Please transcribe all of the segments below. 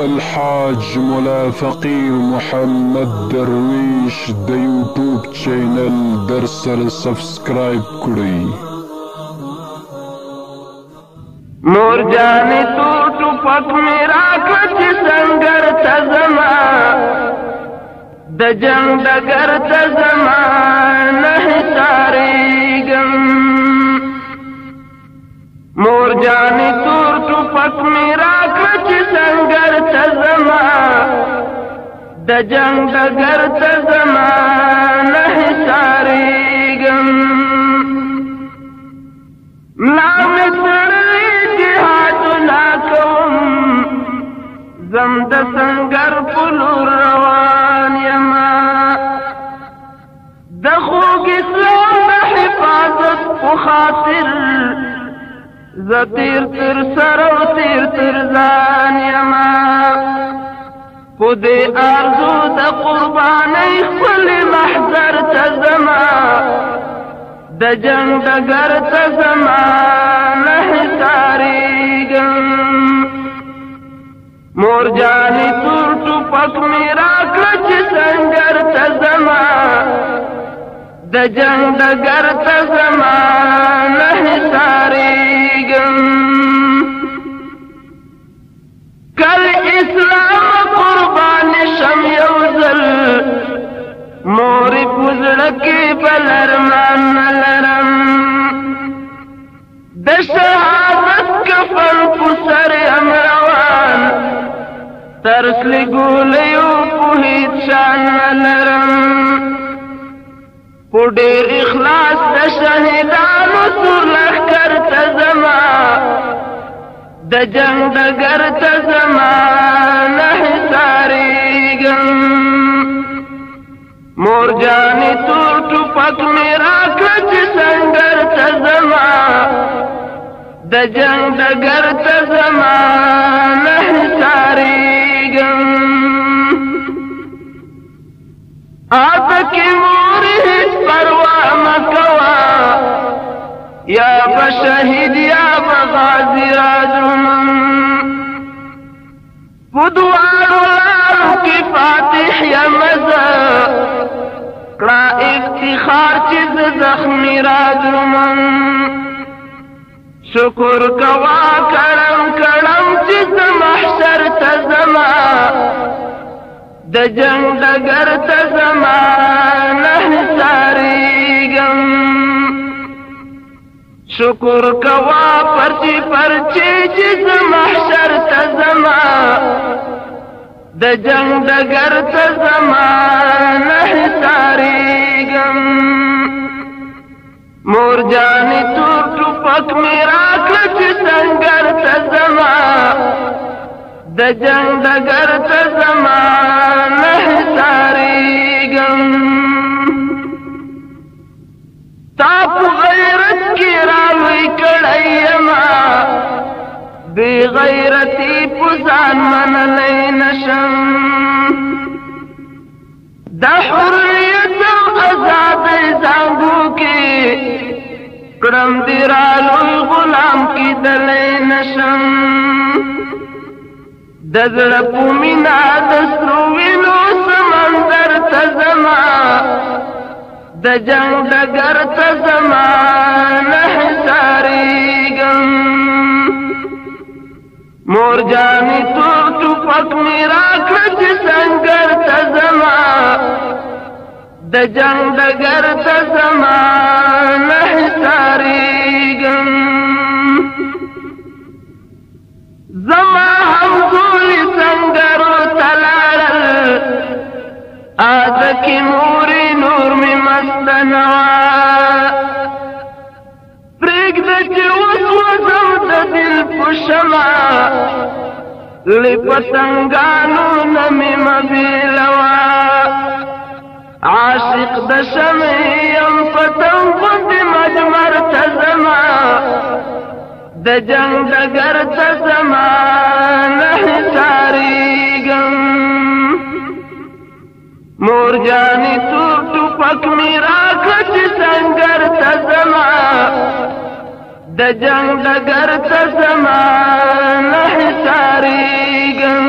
الحاج مولا فقير محمد درویش د یوټیوب چینل در سره سبسکرایب کړئ. مور جانې تو ټوپک مې راکړه چې سنګر ته ځمه د جنګ ډګر ته ځمه نه حصارېږم. مور جانې تور ټوپک مې راکړه چې سنګر ته ځمه د جنګ ډګر ته ځمه نه حصارېږم. ملا مې تړلی جهادونه کوم زم د سنګر په لور روان یمه د خوږ اسلام د حفاظت په خاطر زه تیر تر سر او تیر تر ځان یمه په دې ارزو د قربانۍ خپل محضر ته ځمه د جنګ ډګر ته ځمه نه حصارېږم. مور جانې تور ټوپک مې راکړه چې سنګر ته ځمه د جنګ ډګر ته ځمه نه حصارېږم. کل اسلام قربان شم یو ځل مورې په زړه کې بل ارمان نه لرم د شهادت کفن په سر یم روان تر سلې ګولیو په هېڅ شان نه لرم په ډېر اخلاص د شهیدانو سور لښکر ته ځمه د جنګ ډګر ته ځمه نه حصارېږم. مور جانې تور ټوپک مې راکړه چې سنګر ته ځمه د جنګ ډګر ته ځمه نه حصارېږم. آته کې مورې هېڅ پروا مه کوه یا به شهید یا به غازي راځم په دواړو لارو کې فاتح یمه زه کړه افتخار چې زه زخمي راځم. شکر کوه کړم کړم چې زه محشر ته ځمه د جنګ ډګر ته ځمه نه حصارېږم. شکر کوه پرچې پرچې چې زه محشر ته ځمه د جنګ ډګر ته ځمه نه حصارېږم. مور جانې تور ټوپک مې راکړه چې سنګر ته ځمه د جنګ ډګر ته ځمه نه حصارېږم. تا په غیرت کې رالوی کړی یمه بې غیرتي په ځان منلی نشم. د حریت او ازادۍ زانګو کې کړم دې رالوی غلام کېدلی نشم. د زړه په مینه د سرو وینو سمندر ته ځمه د جنګ ډګر ته ځمه نه حصارېږم. مور جانې تور ټوپک مې راکړه چې سنګر ته ځمه د جنګ ډګر ته ځمه نه حصارېږم. زما همزولي سنګرو ته لاړل آده کې مورې نور مې مستنوه پرېږده چې اوس وځم د دل په شمع له پتنګانو نه مې مه بېلوه عاشق د شمع یم پتنګ غوندې مجمر ته ځمه د جنګ ډګر ته ځمه نه حصارېږم. مور جانې تور ټوپک مې راکړه چې سنګر ته ځمه د جنگ ډګر ته زما نه حصارېږم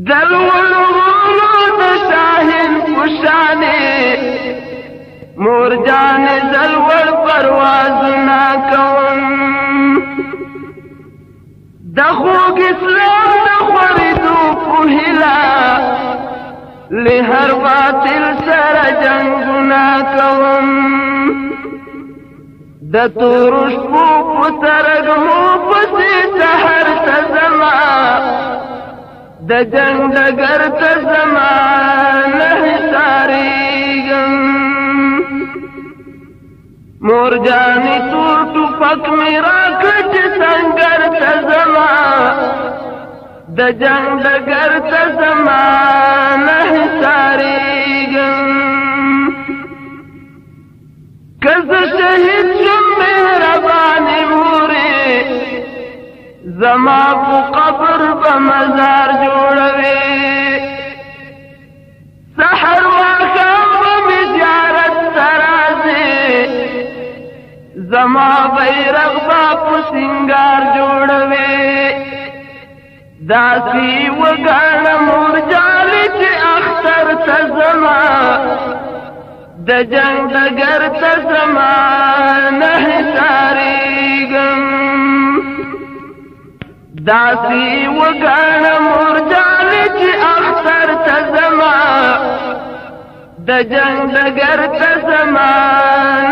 د لوړو غرونو د شاهین په شانې مور جانې زه لوړ پروازونه کوم د خوږ اسلام د خورېدو په هیله له هر باطل سره جنګونه کوم د تورو شپو په ترږمو پسې سحر ته ځمه د جنګ ډګر ته زما نه حصارېږم مور جانې تور ټوپک مې راکړه چې سنګر ته ځمه د جنګ ډګر ته زما نه حصارېږم که زه شهید شم مهربانې مورې زما په قبر به مزار جوړوي سحر ماښام به مې زیارت ته راځې زما بیرغ به په سینګار جوړوي داسې وګڼه مور جانې چې اختر ته ځمه د جنګ ډګر ته زما نه حصارېږم داسې وګڼه مور جانې چې اختر ته ځمه د جنګ ډګر ته زما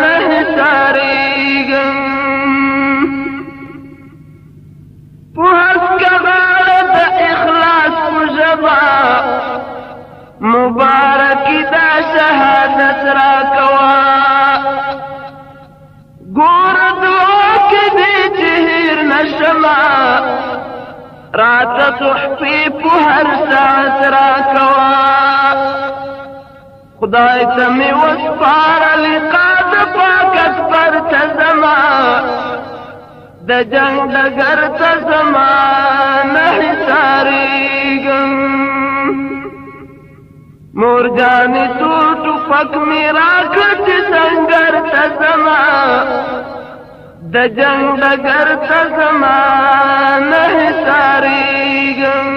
نه حصارېږم په هسکه غاړه د اخلاص په ژبه مبارکي دا شهادت راکوه ګوره دعا کې دې چې هېر نشمه راته تحفې په هر ساعت راکوه خدای ته مې وسپاره لقا د پاک اکبر ته ځمه د جنګ ډګر ته زما نه حصارېږم مور جانې تور ټوپک مې راکړه چې سنګر ته ځمه د جنګ ډګر ته زما نه حصارېږم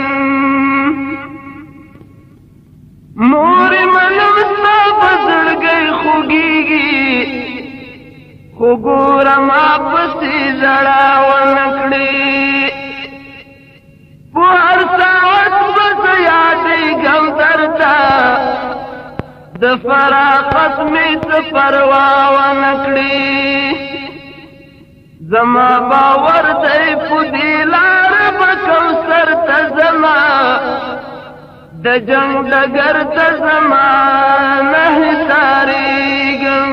مورې منم ستا په زړګی خوږېږي خو ګوره ما پسې ژړا ونه کړې په هر ساعت به زه یادېږم درته د فراقت مې څه پروا ونه کړې زما باور دی په دې لاره به کوثر ته ځمه د جنګ ډګر ته زما نه حصارېږم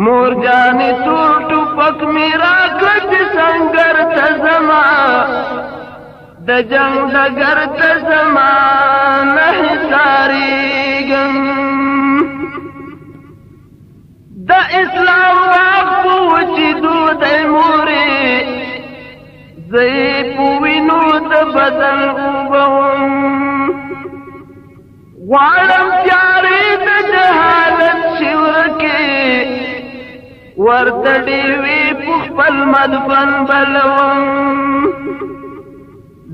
مور جانې تور ټوپک مې راکړه چې سنګر ته ځمه د جنګ ډګر ته زما نه حصارېږم د اسلام باغ په وچېدو دی مورې زه یې په وینو د بدن اوبوم غواړم تیارې د جهالت شي ورکې ورته ډېوې په خپل مدفن بلوم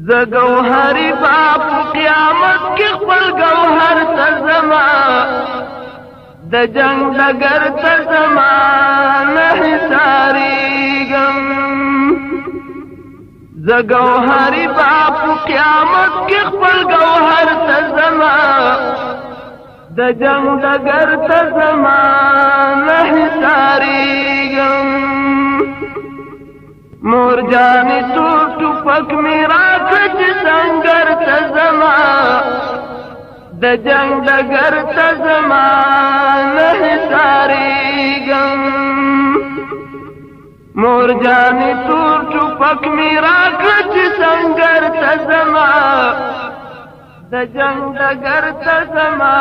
زه ګوهري به په قیامت کې خپل ګوهر ته ځمه د جنګ ډګر ته زما نه حصارېږم زه ګوهري به په قیامت کې خپل ګوهر ته ځمه د جنګ ډګر ته زما نه حصارېږم مور جانې تور ټوپک مې راکړه چې سنګر ته ځمه د جنګ ډګر ته زما نه حصارېږم مور جانې تور ټوپک مې راکړه چې سنګر ته ځمه د جنګ ډګر ته زما